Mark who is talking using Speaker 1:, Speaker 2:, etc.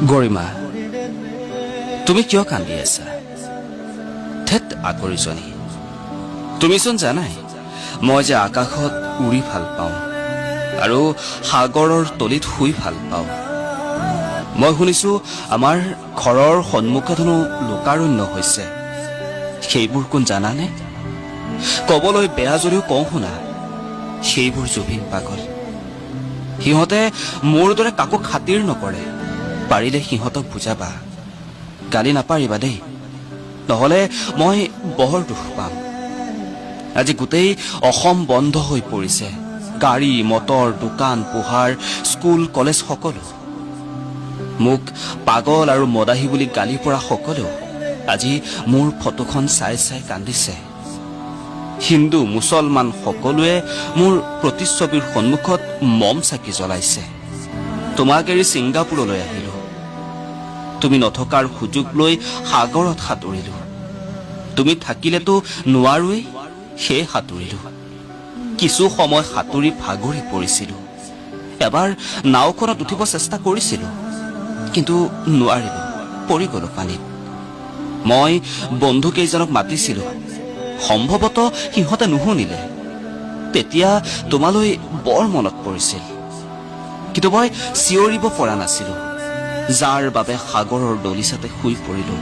Speaker 1: গৰিমা, তুমি কিয় কান্দি আছা? থেত আকৰিজনী, তুমিচোন জানাই মই যে আকাশত উৰি ভাল পাওঁ আৰু সাগৰৰ তলিত শুই ভাল পাওঁ। মই শুনিছো আমাৰ ঘৰৰ সন্মুখত হেনো লোকাৰণ্য হৈছে। সেইবোৰ কোন জানানে? কবলৈ বেয়া যদিও কওঁ শুনা, সেইবোৰ জুবিন পাগল। সিহঁতে মোৰ দৰে কাকো খাতিৰ নকৰে। পাৰিলে সিহঁতক বুজাবা, গালি নাপাৰিবা দেই, নহলে মই বৰ দুখ পাম। আজি গোটেই অসম বন্ধ হৈ পৰিছে, গাড়ী মটৰ, দোকান পোহাৰ, স্কুল কলেজ সকলো। মোক পাগল আৰু মদাহী বুলি গালি পৰা সকলেও আজি মোৰ ফটোখন চাই চাই কান্দিছে। হিন্দু মুছলমান সকলোৱে মোৰ প্ৰতিচ্ছবিৰ সন্মুখত মম চাকি জ্বলাইছে। তোমাক এৰি ছিংগাপুৰলৈ আহিলো, তুমি নথকাৰ সুযোগ লৈ সাগৰত সাঁতুৰিলো। তুমি থাকিলেতো নোৱাৰোৱেই, সেয়ে সাঁতুৰিলো। কিছু সময় সাঁতুৰি ভাগৰি পৰিছিলো। এবাৰ নাওখনত উঠিব চেষ্টা কৰিছিলো, কিন্তু নোৱাৰিলো, পৰি গলো পানীত। মই বন্ধু কেইজনক মাতিছিলো, সম্ভৱতঃ সিহঁতে নুশুনিলে। তেতিয়া তোমালৈ বৰ মনত পৰিছিল, কিন্তু মই চিঞৰিব পৰা নাছিলো, যাৰ বাবে সাগৰৰ দলিচাতে শুই পৰিলো।